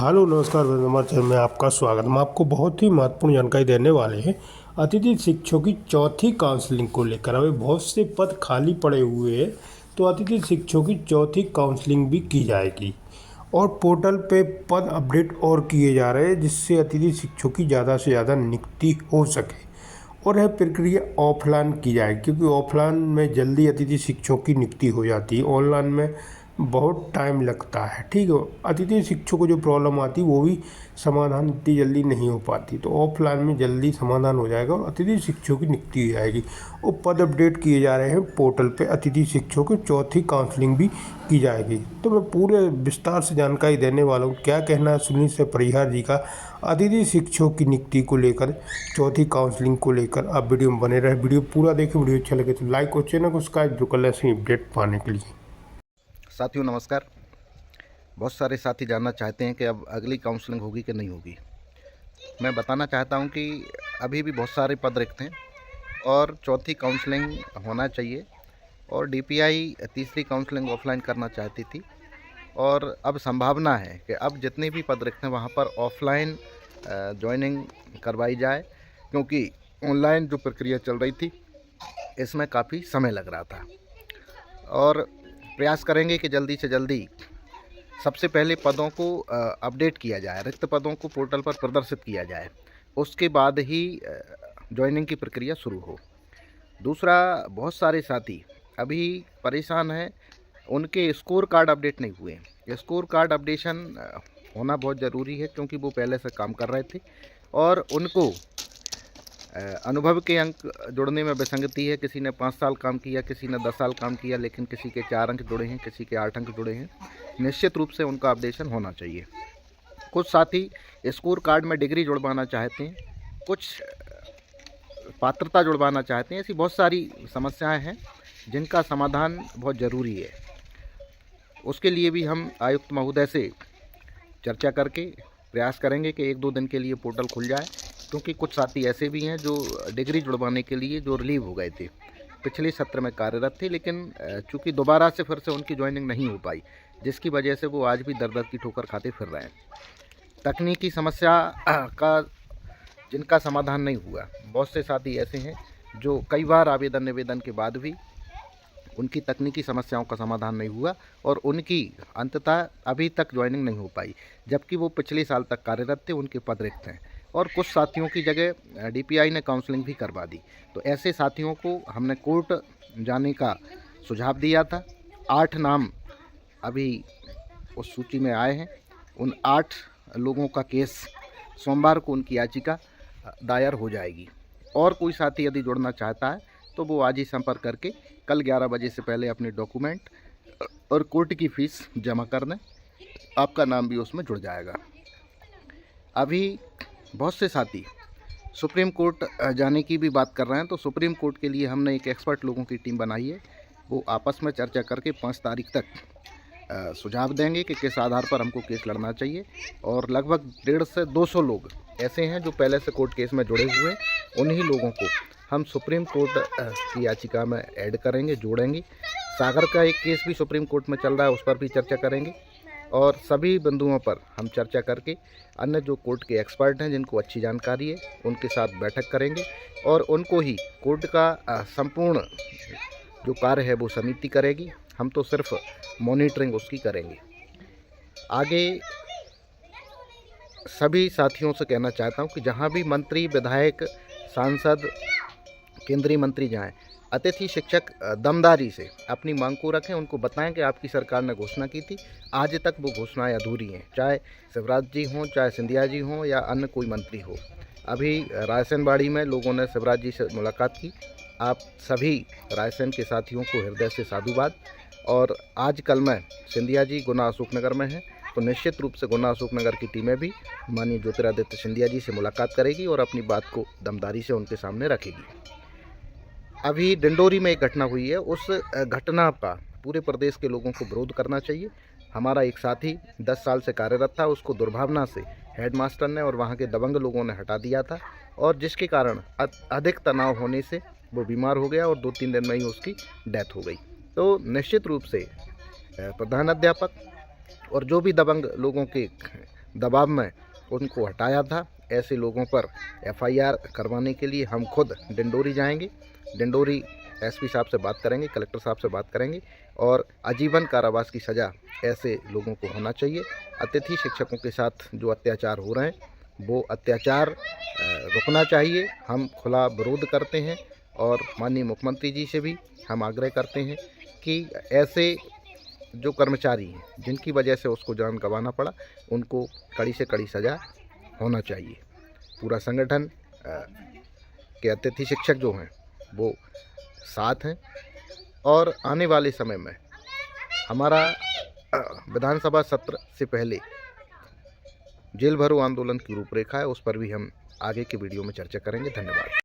Hello नमस्कार हमारे channel में आपका स्वागत। हम आपको बहुत ही महत्वपूर्ण जानकारी देने वाले हैं अतिथि शिक्षकों की चौथी काउंसलिंग को लेकर। अभी बहुत से पद खाली पड़े हुए हैं, तो अतिथि शिक्षकों की चौथी काउंसलिंग भी की जाएगी और पोर्टल पे पद अपडेट और किए जा रहे हैं, जिससे अतिथि शिक्षकों की ज़्यादा से ज़्यादा नियुक्ति हो सके। और यह प्रक्रिया ऑफलाइन की जाएगी, क्योंकि ऑफलाइन में जल्दी अतिथि शिक्षकों की नियुक्ति हो जाती है, ऑनलाइन में बहुत टाइम लगता है। ठीक है, अतिथि शिक्षकों को जो प्रॉब्लम आती है वो भी समाधान इतनी जल्दी नहीं हो पाती, तो ऑफलाइन में जल्दी समाधान हो जाएगा और अतिथि शिक्षकों की नियुक्ति हो जाएगी। और पद अपडेट किए जा रहे हैं पोर्टल पे। अतिथि शिक्षकों की चौथी काउंसलिंग भी की जाएगी। तो मैं पूरे विस्तार से जानकारी देने वाला हूँ। क्या कहना है सुनील से परिहार जी का अतिथि शिक्षकों की नियुक्ति को लेकर, चौथी काउंसलिंग को लेकर। आप वीडियो में बने रहे, वीडियो पूरा देखें। वीडियो अच्छा लगे तो लाइक और चैनल को सब्सक्राइब जो कर लें ऐसे अपडेट पाने के लिए। साथियों नमस्कार। बहुत सारे साथी जानना चाहते हैं कि अब अगली काउंसलिंग होगी कि नहीं होगी। मैं बताना चाहता हूं कि अभी भी बहुत सारे पद रिक्त हैं और चौथी काउंसलिंग होना चाहिए। और डीपीआई तीसरी काउंसलिंग ऑफलाइन करना चाहती थी, और अब संभावना है कि अब जितने भी पद रिक्त हैं वहां पर ऑफलाइन ज्वाइनिंग करवाई जाए, क्योंकि ऑनलाइन जो प्रक्रिया चल रही थी इसमें काफ़ी समय लग रहा था। और प्रयास करेंगे कि जल्दी से जल्दी सबसे पहले पदों को अपडेट किया जाए, रिक्त पदों को पोर्टल पर प्रदर्शित किया जाए, उसके बाद ही ज्वाइनिंग की प्रक्रिया शुरू हो। दूसरा, बहुत सारे साथी अभी परेशान हैं, उनके स्कोर कार्ड अपडेट नहीं हुए। स्कोर कार्ड अपडेशन होना बहुत ज़रूरी है, क्योंकि वो पहले से काम कर रहे थे और उनको अनुभव के अंक जुड़ने में विसंगति है। किसी ने 5 साल काम किया, किसी ने 10 साल काम किया, लेकिन किसी के 4 अंक जुड़े हैं, किसी के 8 अंक जुड़े हैं। निश्चित रूप से उनका अपडेशन होना चाहिए। कुछ साथी स्कोर कार्ड में डिग्री जुड़वाना चाहते हैं, कुछ पात्रता जुड़वाना चाहते हैं। ऐसी बहुत सारी समस्याएं हैं जिनका समाधान बहुत ज़रूरी है। उसके लिए भी हम आयुक्त महोदय से चर्चा करके प्रयास करेंगे कि 1-2 दिन के लिए पोर्टल खुल जाए, क्योंकि कुछ साथी ऐसे भी हैं जो डिग्री जुड़वाने के लिए जो रिलीव हो गए थे, पिछले सत्र में कार्यरत थे, लेकिन चूंकि दोबारा से फिर से उनकी ज्वाइनिंग नहीं हो पाई, जिसकी वजह से वो आज भी दर दर की ठोकर खाते फिर रहे हैं। तकनीकी समस्या का जिनका समाधान नहीं हुआ, बहुत से साथी ऐसे हैं जो कई बार आवेदन निवेदन के बाद भी उनकी तकनीकी समस्याओं का समाधान नहीं हुआ और उनकी अंततः अभी तक ज्वाइनिंग नहीं हो पाई, जबकि वो पिछले साल तक कार्यरत थे, उनके पद रिक्त हैं। और कुछ साथियों की जगह डीपीआई ने काउंसलिंग भी करवा दी। तो ऐसे साथियों को हमने कोर्ट जाने का सुझाव दिया था। 8 नाम अभी उस सूची में आए हैं। उन 8 लोगों का केस सोमवार को उनकी याचिका दायर हो जाएगी। और कोई साथी यदि जुड़ना चाहता है तो वो आज ही संपर्क करके कल 11 बजे से पहले अपने डॉक्यूमेंट और कोर्ट की फ़ीस जमा कर दें, आपका नाम भी उसमें जुड़ जाएगा। अभी बहुत से साथी सुप्रीम कोर्ट जाने की भी बात कर रहे हैं, तो सुप्रीम कोर्ट के लिए हमने एक एक्सपर्ट लोगों की टीम बनाई है। वो आपस में चर्चा करके 5 तारीख तक सुझाव देंगे कि किस आधार पर हमको केस लड़ना चाहिए। और लगभग 150 से 200 लोग ऐसे हैं जो पहले से कोर्ट केस में जुड़े हुए हैं। उन्हीं लोगों को हम सुप्रीम कोर्ट की याचिका में ऐड करेंगे, जोड़ेंगे। सागर का एक केस भी सुप्रीम कोर्ट में चल रहा है, उस पर भी चर्चा करेंगे। और सभी बिंदुओं पर हम चर्चा करके अन्य जो कोर्ट के एक्सपर्ट हैं, जिनको अच्छी जानकारी है, उनके साथ बैठक करेंगे और उनको ही कोर्ट का संपूर्ण जो कार्य है वो समिति करेगी। हम तो सिर्फ मॉनिटरिंग उसकी करेंगे। आगे सभी साथियों से कहना चाहता हूं कि जहां भी मंत्री, विधायक, सांसद, केंद्रीय मंत्री जाएं, अतिथि शिक्षक दमदारी से अपनी मांग को रखें। उनको बताएं कि आपकी सरकार ने घोषणा की थी, आज तक वो घोषणाएं अधूरी हैं। चाहे शिवराज जी हों, चाहे सिंधिया जी हों, या अन्य कोई मंत्री हो। अभी रायसेनबाड़ी में लोगों ने शिवराज जी से मुलाकात की। आप सभी रायसेन के साथियों को हृदय से साधुवाद। और आज कल में सिंधिया जी गुना अशोकनगर में हैं, तो निश्चित रूप से गुना अशोकनगर की टीमें भी माननीय ज्योतिरादित्य सिंधिया जी से मुलाकात करेगी और अपनी बात को दमदारी से उनके सामने रखेगी। अभी डिंडोरी में एक घटना हुई है, उस घटना का पूरे प्रदेश के लोगों को विरोध करना चाहिए। हमारा एक साथी 10 साल से कार्यरत था, उसको दुर्भावना से हेडमास्टर ने और वहाँ के दबंग लोगों ने हटा दिया था, और जिसके कारण अधिक तनाव होने से वो बीमार हो गया और 2-3 दिन में ही उसकी डेथ हो गई। तो निश्चित रूप से प्रधानाध्यापक और जो भी दबंग लोगों के दबाव में उनको हटाया था, ऐसे लोगों पर एफआईआर करवाने के लिए हम खुद डिंडोरी जाएंगे। डिंडोरी एसपी साहब से बात करेंगे, कलेक्टर साहब से बात करेंगे और आजीवन कारावास की सज़ा ऐसे लोगों को होना चाहिए। अतिथि शिक्षकों के साथ जो अत्याचार हो रहे हैं वो अत्याचार रुकना चाहिए। हम खुला विरोध करते हैं और माननीय मुख्यमंत्री जी से भी हम आग्रह करते हैं कि ऐसे जो कर्मचारी हैं जिनकी वजह से उसको जान गंवाना पड़ा, उनको कड़ी से कड़ी सज़ा होना चाहिए। पूरा संगठन के अतिथि शिक्षक जो हैं वो साथ हैं और आने वाले समय में हमारा विधानसभा सत्र से पहले जेल भरो आंदोलन की रूपरेखा है, उस पर भी हम आगे की वीडियो में चर्चा करेंगे। धन्यवाद।